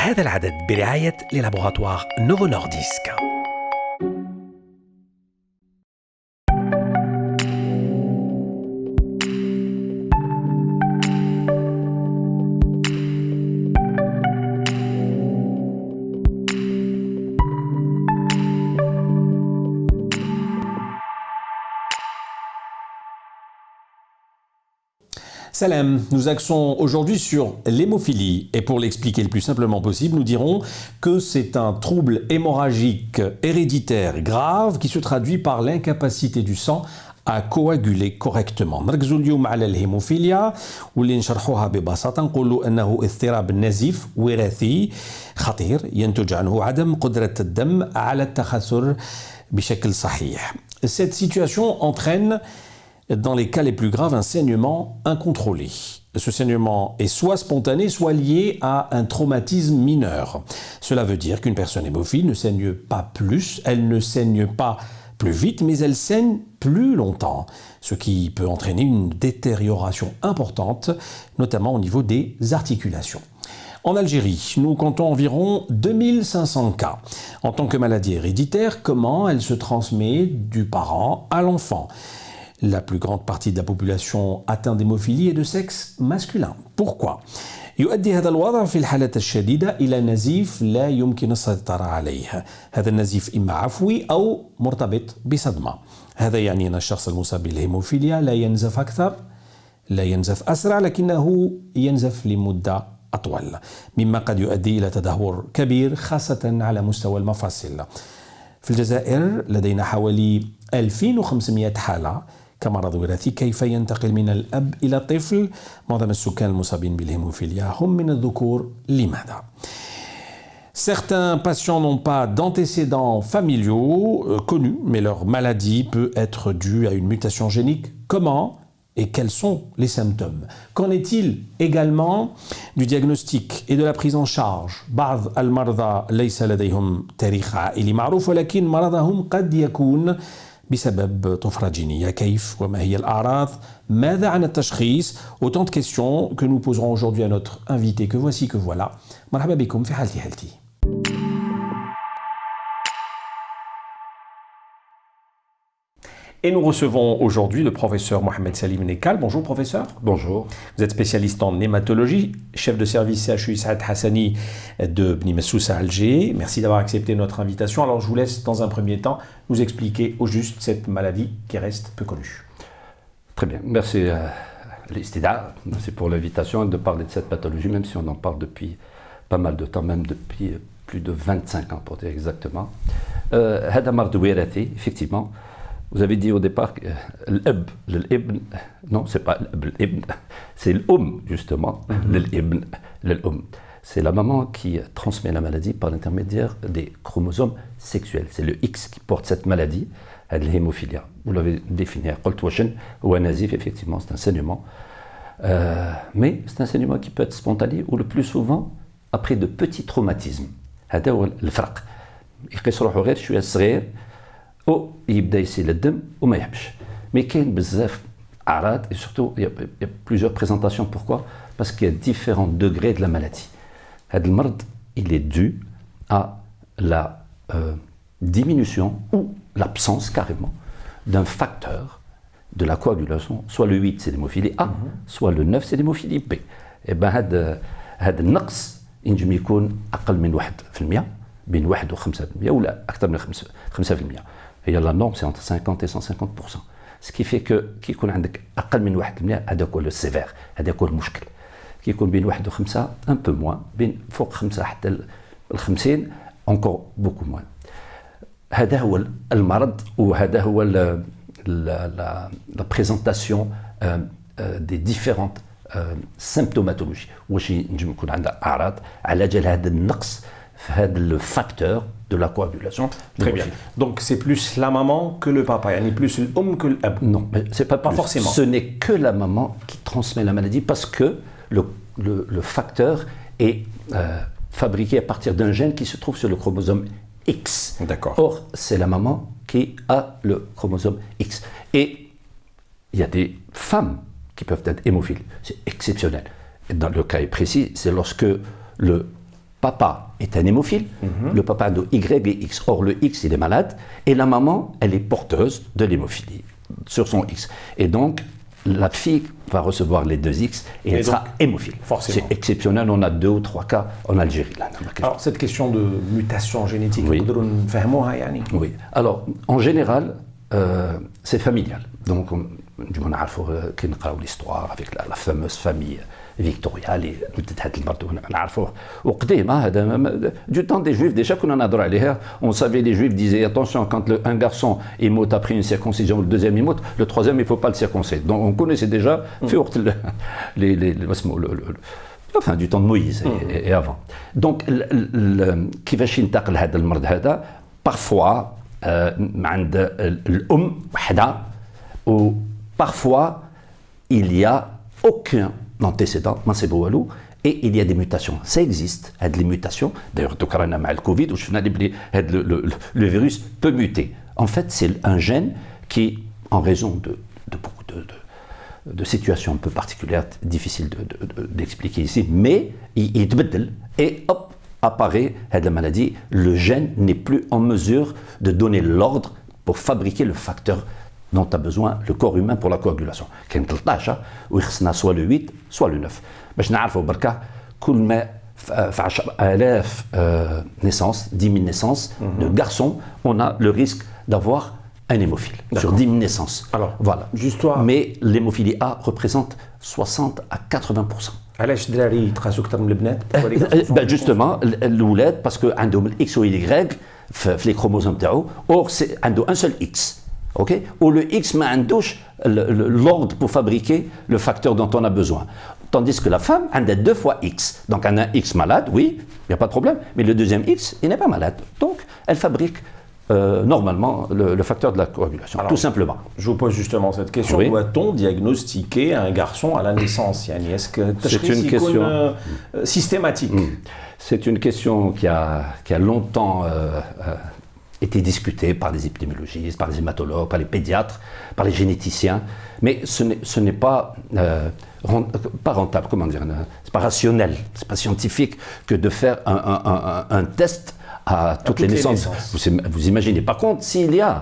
هذا العدد برعاية للابوغاتوار نوفو نورديسك. Salam, nous axons aujourd'hui sur l'hémophilie et pour l'expliquer le plus simplement possible, nous dirons que c'est un trouble hémorragique héréditaire grave qui se traduit par l'incapacité du sang à coaguler correctement. نركزوا اليوم على الهيموفيليا واللي نشرحوها ببساطة نقولوا أنه اضطراب نزيف وراثي خطير ينتج عنه عدم قدرة الدم على التخثر بشكل صحيح. Cette situation entraîne dans les cas les plus graves, un saignement incontrôlé. Ce saignement est soit spontané, soit lié à un traumatisme mineur. Cela veut dire qu'une personne hémophile ne saigne pas plus, elle ne saigne pas plus vite, mais elle saigne plus longtemps, ce qui peut entraîner une détérioration importante, notamment au niveau des articulations. En Algérie, nous comptons environ 2500 cas. En tant que maladie héréditaire, comment elle se transmet du parent à l'enfant ? La plus grande partie de la population atteinte d'hémophilie est de sexe masculin. Pourquoi؟ يؤدي هذا الوضع في الحالة الشديدة إلى نزيف لا يمكن السيطرة عليه. هذا النزيف إما عفوي أو مرتبط بصدمة. هذا يعني أن الشخص المصاب بالهيموفيليا لا ينزف أكثر، لا ينزف أسرع، لكنه ينزف لمدة أطول، مما قد يؤدي إلى تدهور كبير خاصة على مستوى المفاصل. في الجزائر لدينا حوالي 2500 حالة كمرض وراثي. كيف ينتقل من الأب إلى الطفل؟ معظم السكان المصابين بالهيموفيليا هم من الذكور. لماذا؟ Certains patients n'ont pas d'antécédents familiaux connus, mais leur maladie peut être due à une mutation génique. Comment et quels sont les symptômes? Qu'en est-il également du diagnostic et de la prise en charge؟ بعض المرضى ليس لديهم تاريخ عائلي معروف ولكن مرضهم قد يكون بسبب طفرة جينية. كيف وما هي الأعراض؟ ماذا عن التشخيص؟ Autant de questions que nous poserons aujourd'hui à notre invité que voici que voilà. مرحبا بكم في حالتي حالتي. Et nous recevons aujourd'hui le professeur Mohamed Salim Nekal. Bonjour professeur. Bonjour. Vous êtes spécialiste en hématologie, chef de service CHU Saad Hassani de Bni Messous à Alger. Merci d'avoir accepté notre invitation. Alors je vous laisse dans un premier temps nous expliquer au juste cette maladie qui reste peu connue. Très bien. Merci l'Istida. Merci pour l'invitation et de parler de cette pathologie, même si on en parle depuis pas mal de temps, même depuis plus de 25 ans pour dire exactement. Hada marad wirathi, effectivement. Vous avez dit au départ que l'ib, l'ibn, non, c'est pas l'ibn, c'est l'um, justement, l'ibn, l'um. C'est la maman qui transmet la maladie par l'intermédiaire des chromosomes sexuels. C'est le X qui porte cette maladie, l'hémophilia. Vous l'avez défini, ou un nazif, effectivement, c'est un saignement. Mais c'est un saignement qui peut être spontané ou le plus souvent après de petits traumatismes. هذا هو الفرق. يقيس روحه غير شوية صغير أو يبدا يسيل الدم وما يحبش. Mais كاين بزاف أعراض et surtout il y a plusieurs présentations. Pourquoi? Parce qu'il y a différents degrés de la maladie. هذا المرض il est dû à la diminution ou l'absence carrément d'un facteur de la coagulation. Soit le 8 c'est l'hémophilie A, soit le 9 c'est l'hémophilie B. Et ben هذا النقص ينجم يكون أقل من 1% بين 1 و 5% ولا أكثر من 5%. هي la norme c'est entre 50 et 150%. Ce qui fait que كي يكون عندك أقل من 1% هذاك هو السيفير، هذاك هو المشكل. كي يكون بين 1 و 5 un peu moins، بين فوق 5 حتى ال 50 encore beaucoup moins. هذا هو المرض وهذا هو la présentation des différentes symptomatologie. واش نجم يكون عندها اعراض على جال هذا النقص في هذا le facteur de la coagulation. Très bien. Donc c'est plus la maman que le papa, yani plus l'homme que l'ab. Non, mais c'est pas forcément. Ce n'est que la maman qui transmet la maladie parce que le facteur est fabriqué à partir d'un gène qui se trouve sur le chromosome X. D'accord. Or, c'est la maman qui a le chromosome X. Et il y a des femmes qui peuvent être hémophiles. C'est exceptionnel. Et dans le cas précis, c'est lorsque le papa est un hémophile, le papa a Y et X. Or, le X, il est malade, et la maman, elle est porteuse de l'hémophilie sur son X. Et donc, la fille va recevoir les deux X et elle sera hémophile. Forcément. C'est exceptionnel, on a 2 ou 3 cas en Algérie. Là, alors, cette question de mutation génétique, oui. Oui. Alors, en général, c'est familial. Donc, du moins, on a l'histoire avec la fameuse famille Victoria, du temps des Juifs, déjà qu'on en a droit, on savait, les Juifs disaient attention, quand un garçon émote après une circoncision, le deuxième émote, le troisième il ne faut pas le circonciser. Donc on connaissait déjà enfin du temps de Moïse et avant. Donc كيفاش ينتقل هذا المرض هذا parfois عند الأم وحدها ou parfois il y a aucun antécédent, et il y a des mutations. Ça existe, les mutations. D'ailleurs, avec le Covid, le virus peut muter. En fait, c'est un gène qui, en raison de beaucoup de situations un peu particulières, difficiles d'expliquer ici, mais il تبدل et hop, apparaît la maladie. Le gène n'est plus en mesure de donner l'ordre pour fabriquer le facteur dont a besoin le corps humain pour la coagulation. Il y a 13 où il y a soit le 8, soit le 9. باش نعرفوا بركة كل ما في 10,000 naissances, 10 000 naissances de garçons, on a le risque d'avoir un hémophile. Sur 10 000 naissances. Alors, voilà. Mais l'hémophilie A représente 60 à 80%. علاش الدراري يتقاسوا اكثر من البنات؟ justement الولاد باسكو عندهم الاكس و Y في les chromosomes تاعو. Or c'est عنده un seul X. Ok, ou le X m'a indouche l'ordre pour fabriquer le facteur dont on a besoin. Tandis que la femme a 2 fois X. Donc elle a un X malade, oui, il n'y a pas de problème. Mais le deuxième X, il n'est pas malade. Donc elle fabrique normalement le facteur de la coagulation, alors, tout simplement. Je vous pose justement cette question. Oui. Doit-on diagnostiquer un garçon à la naissance, Yanni? Est-ce que c'est une question systématique? C'est une question qui a longtemps été discutée par les épidémiologistes, par les hématologues, par les pédiatres, par les généticiens, mais ce n'est pas rentable, comment dire, c'est pas rationnel, c'est pas scientifique que de faire un test à toutes les naissances. Vous imaginez. Par contre, s'il y a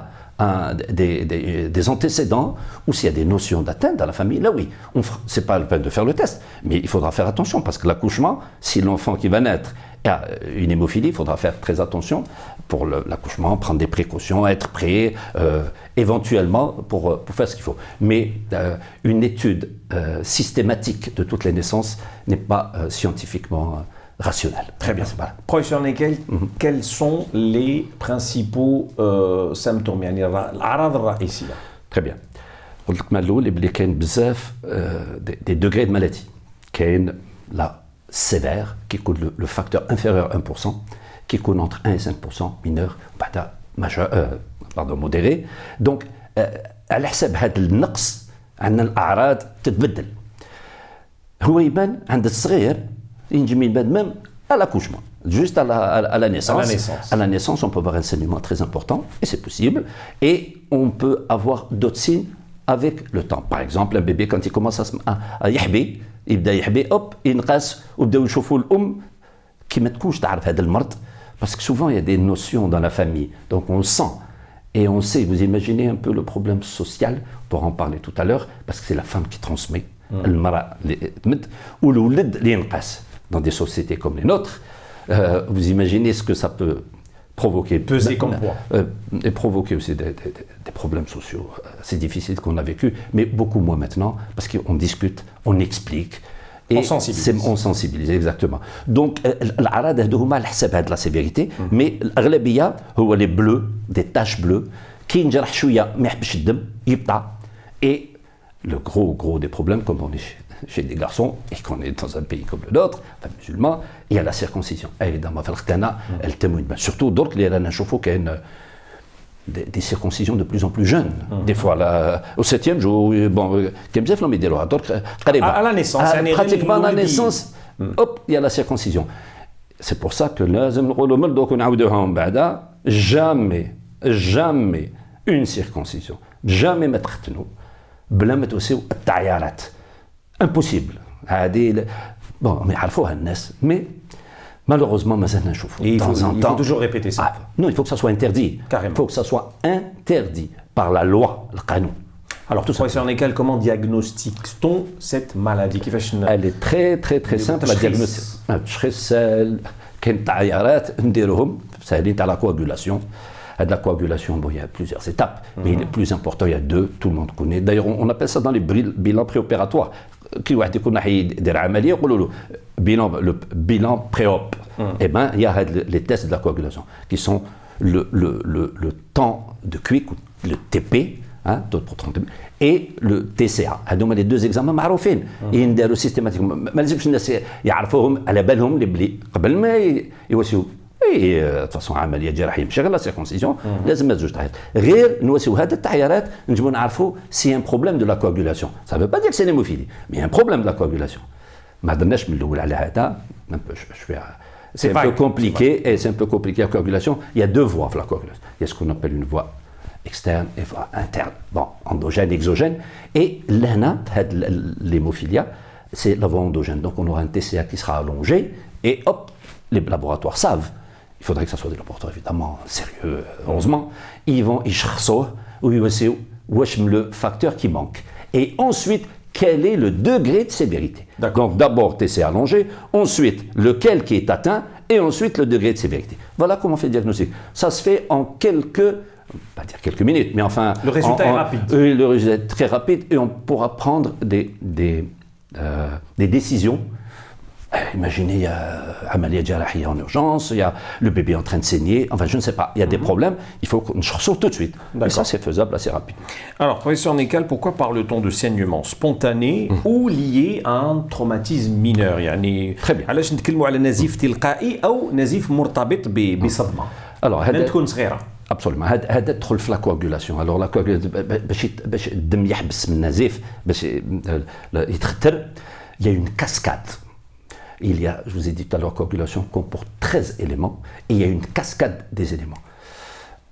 des antécédents ou s'il y a des notions d'atteinte dans la famille, là oui, c'est pas la peine de faire le test, mais il faudra faire attention parce que l'accouchement, si l'enfant qui va naître a une hémophilie, il faudra faire très attention pour l'accouchement, prendre des précautions, être prêt éventuellement pour faire ce qu'il faut. Mais une étude systématique de toutes les naissances n'est pas scientifiquement rationnelle. Très bien. Voilà. Professeur Nekel, quels sont les principaux symptômes? Très bien. قلت لك من الاول اللي كاين بزاف des degrés de maladie. كاين la sévère qui coûte le facteur inférieur à 1%, qui coûte entre 1 et 5%, mineur, modéré. Donc, على حساب هذا النقص عندنا الأعراض تتبدل. هو يبان عند الصغير ينجم يبان même à l'accouchement, juste à la naissance. À la naissance, on peut avoir un saignement très important, et c'est possible, et on peut avoir d'autres signes avec le temps. Par exemple, un bébé, quand il commence à يحبي, يبدا يحبي, hop, ينقص, وبداو يشوفوا الأم كي ما تكونش تعرف هذا المرض, parce que souvent il y a des notions dans la famille, donc on le sent, et on sait, vous imaginez un peu le problème social, on pourra en parler tout à l'heure, parce que c'est la femme qui transmet, المرأة اللي تمد, والولد اللي ينقص. Dans des sociétés comme les nôtres, vous imaginez ce que ça peut provoquer. Peser comme poids. Et provoquer aussi des problèmes sociaux assez difficiles qu'on a vécu, mais beaucoup moins maintenant, parce qu'on discute, on explique. Et on sensibilise, exactement. Donc, الأعراض هذوما على حساب هذه la sévérité, mais الأغلبية هو les bleus, des taches bleues, كي ينجرح شوية ما يحبش الدم يبطأ. Et le gros des problèmes, comme on est chez des garçons, et qu'on est dans un pays comme le nôtre, enfin musulman, il y a la circoncision. Évidemment, elle témoigne. Surtout d'autres, il y a des circoncisions de plus en plus jeunes. Des fois, au 7e jour, bon, à la naissance, pratiquement à la naissance, hop, il y a la circoncision. C'est pour ça que jamais une circoncision, jamais mettre nous, بلا aussi التعيارات. Impossible. Bon, mais يعرفوها الناس, mais Malheureusement, mazalna nchoufou. Et il faut toujours répéter ça. Non, il faut que ça soit interdit. Carrément. Il faut que ça soit interdit par la loi, le qanou. Alors, professeur Nekal, comment diagnostique-t-on cette maladie? Elle est très très très simple à diagnostiquer. C'est la coagulation. De la coagulation, bon, il y a plusieurs étapes, mais le plus important, il y a deux, tout le monde connaît. D'ailleurs, on appelle ça dans les bilans préopératoires. Le bilan pré-op. Eh bien, il y a les tests de la coagulation, qui sont le temps de QIC, le TP, hein, et le TCA. هذوما les deux examens معروفين ينداروا systématiquement. ما لازمش الناس يعرفوهم على بالهم اللي قبل ما يواسيو. de toute façon عمليه جراحيه ماشي غير لا سيركونسيزيون لازم زوج تحيات غير نواسيو هذه التحيرات نجمو نعرفوا سي ان بروبليم دو لا كواغولاسيون ça veut pas dire que c'est l'hémophilie mais il y a un problème de la coagulation ما هضرناش من الاول على هذا c'est un peu compliqué et c'est un peu compliqué la coagulation. Il y a deux voies pour la coagulation. Il y a ce qu'on appelle une voie externe et voie interne, bon, endogène, exogène. Et l'hémophilie, c'est la voie endogène. Donc on aura un TCA qui sera allongé et hop, les laboratoires savent. Il faudrait que ce soit des laboratoires évidemment sérieux, heureusement. Ils cherchent le facteur qui manque. Et ensuite, quel est le degré de sévérité. Donc d'abord TCA allongé, ensuite lequel qui est atteint, et ensuite le degré de sévérité. Voilà comment on fait le diagnostic. Ça se fait en pas dire quelques minutes, mais enfin... Le résultat est rapide. Le résultat est très rapide, et on pourra prendre des décisions. Imaginez, il y a Amalia Jarahia en urgence, il y a le bébé en train de saigner, enfin je ne sais pas, il y a des problèmes, il faut qu'on sorte tout de suite. Et ça c'est faisable assez rapide. Alors professeur Nekal, pourquoi parle-t-on de saignement spontané ou lié à un traumatisme mineur? يعني Très bien. علاش نتكلموا على نزيف تلقائي أو نزيف مرتبط بصدمة؟ Alors même تكون صغيرة. Absolument. هذا تدخل في لا كواغولاسيون. Alors la coagulation باش الدم يحبس من النزيف باش يتختر, il y a une cascade. Il y a, je vous ai dit tout à l'heure, la coagulation comporte 13 éléments et il y a une cascade des éléments.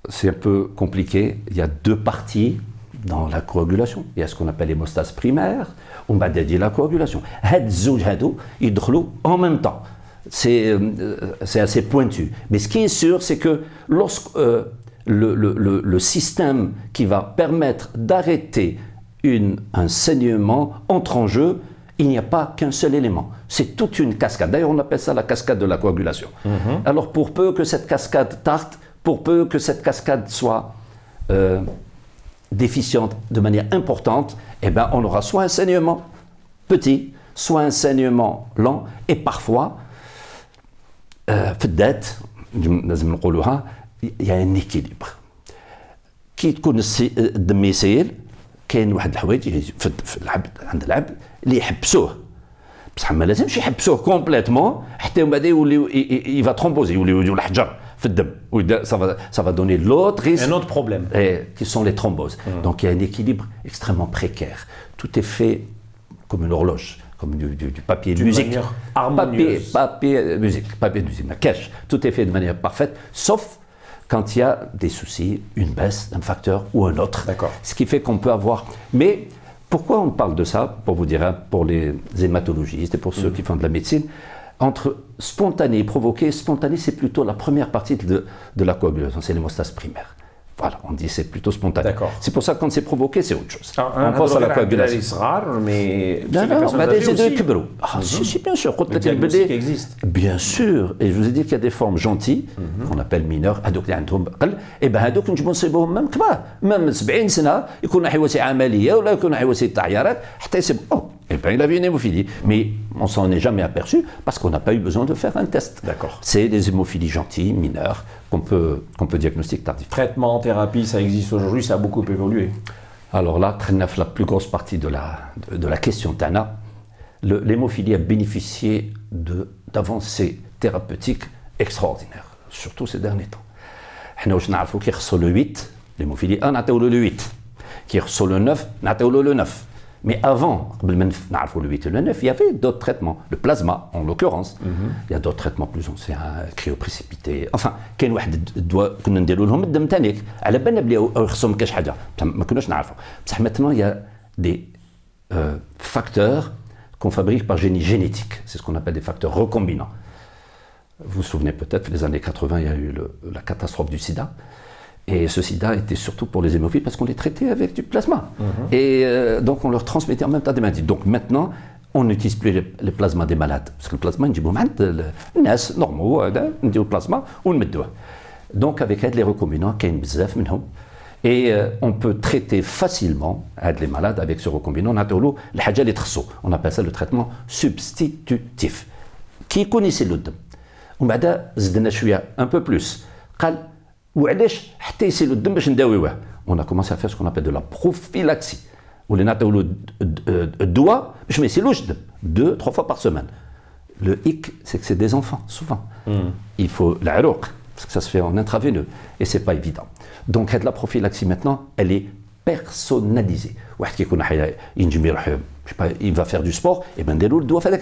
C'est un peu compliqué. Il y a deux parties dans la coagulation. Il y a ce qu'on appelle l'hémostase primaire, on va dédier la coagulation. Ils en même temps. C'est assez pointu. Mais ce qui est sûr, c'est que lorsque le système qui va permettre d'arrêter un saignement entre en jeu, il n'y a pas qu'un seul élément. C'est toute une cascade. D'ailleurs, on appelle ça la cascade de la coagulation. Alors, pour peu que cette cascade tarte, pour peu que cette cascade soit déficiente de manière importante, eh ben, on aura soit un saignement petit, soit un saignement lent, et parfois, il y a un équilibre. Qui connaît الدم يسيل كاين واحد الحوايج في العبد عند العبد اللي يحبسوه بصح ما لازمش يحبسوه كومبليتمون حتى من بعد il va tromboser يولي الحجر في الدم ça va donner l'autre risque, un autre problème qui sont les thromboses. Donc il y a un équilibre extrêmement précaire. Tout est fait comme une horloge, comme du papier de musique, papier de musique, ma cache. Tout est fait de manière parfaite, sauf quand il y a des soucis, une baisse d'un facteur ou un autre. D'accord. Ce qui fait qu'on peut avoir... Mais pourquoi on parle de ça, pour vous dire, pour les hématologistes et pour ceux qui font de la médecine, entre spontané et provoqué, spontané c'est plutôt la première partie de la coagulation, c'est l'hémostase primaire. Voilà, on dit c'est plutôt spontané. D'accord. C'est pour ça que quand c'est provoqué, c'est autre chose. On pense à la coagulation. Mais non, les deux كبروا. Si, bien sûr. Le diagnostic existe. Bien sûr. Et je vous ai dit qu'il y a des formes gentilles, qu'on appelle mineures. هذوك اللي عندهم قل. Et ben هذوك نجمو نصيبوهم même كبار. même 70 سنة يكون حيواسي عملية ولا يكون حيواسي تعيارات حتى يصيبوا. Et ben il avait une hémophilie. Mais on s'en est jamais aperçu parce qu'on n'a pas eu besoin de faire un test. D'accord. C'est des hémophilies gentilles, mineures, qu'on peut diagnostiquer tardif. Traitement, thérapie, ça existe aujourd'hui, ça a beaucoup évolué. Alors là, la plus grosse partie de la question Tana, l'hémophilie a bénéficié d'avancées thérapeutiques extraordinaires, surtout ces derniers temps. On sait qu'il reçoit le 8, l'hémophilie 1, on a le 8. Qui reçoit le 9, on a le 9. Mais avant, le 8 et le 9, il y avait d'autres traitements. Le plasma, en l'occurrence. Il y a d'autres traitements plus anciens, cryoprécipité. Enfin, كاين واحد الدواء كنا نديروا لهم الدم تانيك على بالنا بلي يخصهم كاش حاجه ما كناش نعرفوا. بصح maintenant il y a des facteurs qu'on fabrique par génie génétique. C'est ce qu'on appelle des facteurs recombinants. Vous vous souvenez peut-être, les années 80, il y a eu la catastrophe du sida. Et ce sida était surtout pour les hémophiles parce qu'on les traitait avec du plasma. Et donc on leur transmettait en même temps des maladies. Donc maintenant, on n'utilise plus les plasmas des malades. Parce que le plasma, on dit, bon, les gens normaux, on dit le plasma, on le met dedans. Donc avec aide les recombinants, qu'il y a une bzaf, et on peut traiter facilement les malades avec ce recombinant. On appelle ça le traitement substitutif. Qui connaissait le dam? Un peu plus. On a commencé à faire ce qu'on appelle de la prophylaxie. On a deux, 3 fois par semaine. Le hic, c'est que c'est des enfants, souvent. Il faut la parce que ça se fait en intraveineux, et c'est pas évident. Donc la prophylaxie maintenant, elle est personnalisée. Il va faire du sport, et bien il doit faire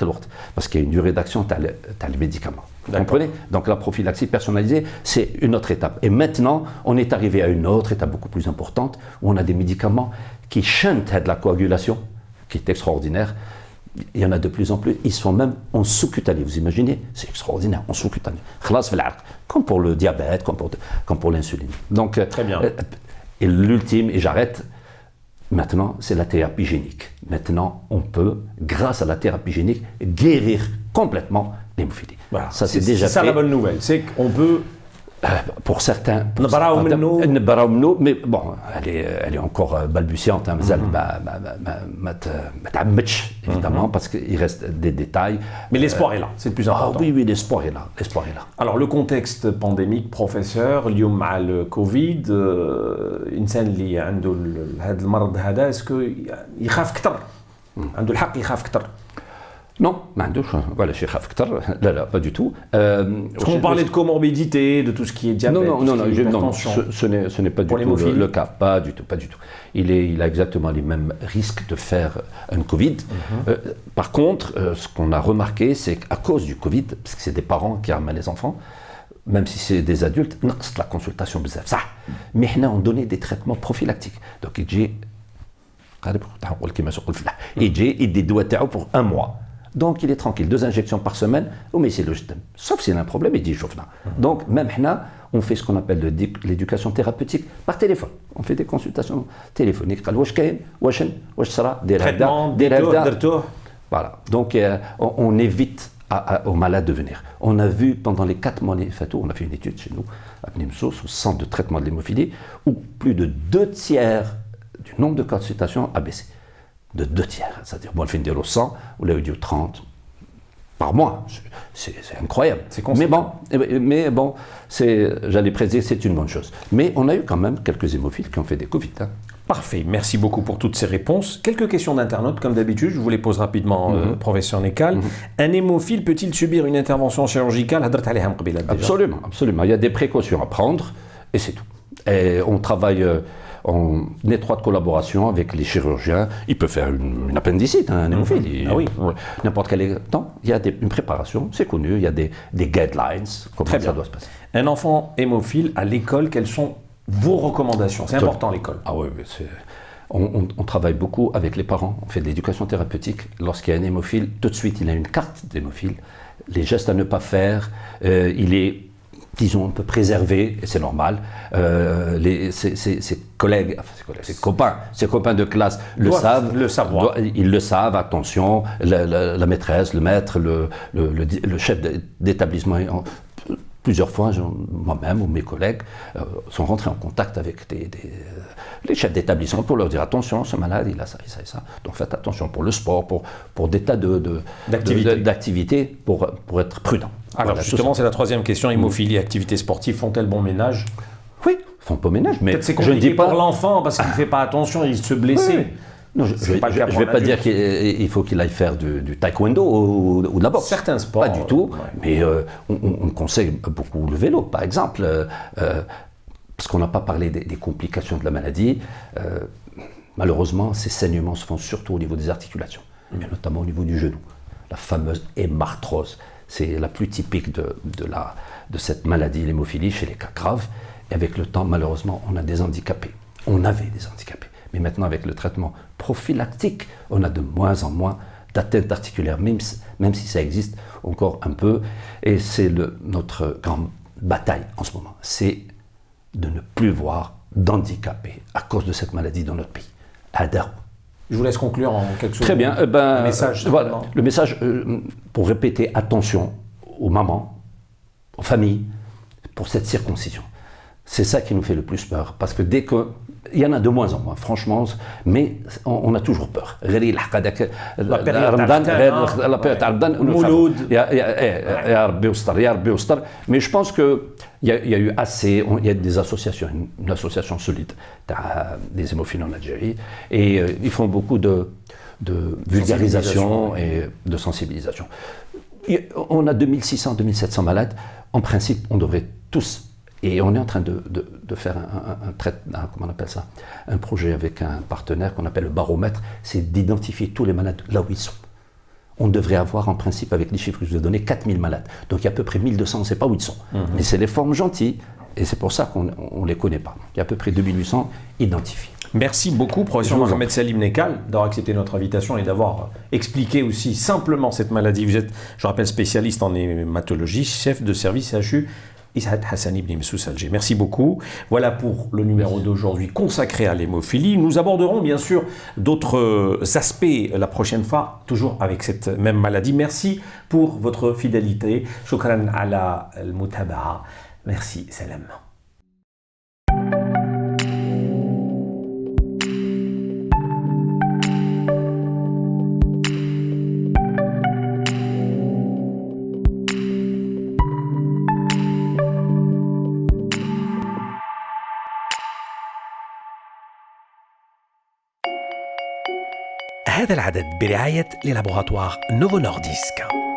parce qu'il y a une durée d'action, tu as le médicament. Vous comprenez? Donc la prophylaxie personnalisée, c'est une autre étape. Et maintenant, on est arrivé à une autre étape beaucoup plus importante, où on a des médicaments qui chantent de la coagulation, qui est extraordinaire. Il y en a de plus en plus, ils sont même en sous-cutané. Vous imaginez? C'est extraordinaire, en sous-cutané. Comme pour le diabète, comme pour l'insuline. Donc, très bien. Et l'ultime, et j'arrête, maintenant, c'est la thérapie génique. Maintenant, on peut, grâce à la thérapie génique, guérir complètement l'hémophilie. Voilà. Ça, c'est déjà ça la bonne nouvelle, c'est qu'on peut... pour certains, mais bon, elle est encore balbutiante, évidemment, parce qu'il reste des détails. Mais l'espoir est là, c'est le plus important. Oui, l'espoir est là, Alors le contexte pandémique, professeur, اليوم مع الكوفيد الانسان اللي عنده هذا المرض هذا اسكو يخاف اكثر عنده الحق يخاف اكثر Non, voilà, chez Khafktar, là, pas du tout. Parce qu'on parlait de comorbidité, de tout ce qui est diabète, non, ce n'est pas du tout le cas, pas du tout. Il a exactement les mêmes risques de faire un Covid. Par contre, ce qu'on a remarqué, c'est qu'à cause du Covid, parce que c'est des parents qui ramènent les enfants, même si c'est des adultes, la consultation, ça. Mais on donnait des traitements prophylactiques. Donc il dit, il dit pour 1 mois. Donc il est tranquille, 2 injections par semaine, mais c'est le sauf s'il a un problème, il dit chauffe. Donc même là, on fait ce qu'on appelle l'éducation thérapeutique par téléphone. On fait des consultations téléphoniques. Voilà. Donc on évite aux malades de venir. On a vu pendant les 4 mois, on a fait une étude chez nous, à Pnimsos, au centre de traitement de l'hémophilie, où plus de 2 tiers du nombre de consultations a baissé. De 2 tiers, c'est-à-dire, bon, on fait une délo 100, on l'a eu du 30 par mois, c'est incroyable. Mais bon, j'allais préciser, c'est une bonne chose. Mais on a eu quand même quelques hémophiles qui ont fait des Covid. Parfait, merci beaucoup pour toutes ces réponses. Quelques questions d'internautes, comme d'habitude, je vous les pose rapidement, professeur Nekal. Un hémophile peut-il subir une intervention chirurgicale? Absolument. Il y a des précautions à prendre, et c'est tout. Et on travaille... en étroite collaboration avec les chirurgiens. Il peut faire une appendicite, un hémophile. N'importe quel temps. Il y a une préparation, c'est connu, il y a des guidelines, comment ça doit se passer. Un enfant hémophile à l'école, quelles sont vos recommandations? C'est important l'école. On travaille beaucoup avec les parents, on fait de l'éducation thérapeutique. Lorsqu'il y a un hémophile, tout de suite il a une carte d'hémophile, les gestes à ne pas faire, il est, disons, un peu préservé, et c'est normal. Ses collègues, ses copains de classe le savent. Ils le savent, attention, la maîtresse, le maître, le chef d'établissement. Plusieurs fois, moi-même ou mes collègues sont rentrés en contact avec les chefs d'établissement pour leur dire attention, ce malade, il a ça et ça et ça. Donc faites attention pour le sport, pour des tas d'activités pour être prudent. Alors voilà, justement, c'est la 3e question. Hémophilie, activités sportives, font-elles bon ménage? Oui, font bon ménage, mais peut-être c'est compliqué pour l'enfant parce qu'il ne fait pas attention, il se blessait. Oui. Non, je ne vais pas dire qu'il faut qu'il aille faire du taekwondo ou de la boxe. Certains sports. Pas du tout, mais on conseille beaucoup le vélo, par exemple, parce qu'on n'a pas parlé des complications de la maladie. Malheureusement, ces saignements se font surtout au niveau des articulations, mais notamment au niveau du genou. La fameuse hémarthrose, c'est la plus typique de cette maladie, l'hémophilie, chez les cas graves. Et avec le temps, malheureusement, on a des handicapés. On avait des handicapés. Mais maintenant, avec le traitement prophylactique, on a de moins en moins d'atteinte articulaire, même si ça existe encore un peu. Et c'est notre grande bataille en ce moment, c'est de ne plus voir d'handicapés à cause de cette maladie dans notre pays. Adar. Je vous laisse conclure en quelque chose. Très bien. Un message. Voilà, le message, pour répéter, attention aux mamans, aux familles, pour cette circoncision. C'est ça qui nous fait le plus peur, parce que dès que il y en a de moins en moins, franchement, mais on a toujours peur. La période. Mais je pense qu'il y a eu assez, il y a des associations, une association solide des hémophiles en Algérie, et ils font beaucoup de vulgarisation et de sensibilisation. On a 2600, 2700 malades. En principe, on devrait tous. Et on est en train de faire comment on appelle ça, un projet avec un partenaire qu'on appelle le baromètre, c'est d'identifier tous les malades là où ils sont. On devrait avoir en principe, avec les chiffres que je vous ai donnés, 4000 malades. Donc il y a à peu près 1200, on ne sait pas où ils sont. Mais c'est les formes gentilles, et c'est pour ça qu'on ne les connaît pas. Il y a à peu près 2800 identifiés. Merci beaucoup, professeur Mohamed Salim Nekal, d'avoir accepté notre invitation et d'avoir expliqué aussi simplement cette maladie. Vous êtes, je rappelle, spécialiste en hématologie, chef de service CHU Issaad Hassani ibn Msous Alger. Merci beaucoup. Voilà pour le numéro d'aujourd'hui consacré à l'hémophilie. Nous aborderons bien sûr d'autres aspects la prochaine fois, toujours avec cette même maladie. Merci pour votre fidélité. Shukran ala al-mutaba'a. Merci, salam. هذا العدد برعاية للابوغاتوار نوفو نورديسك.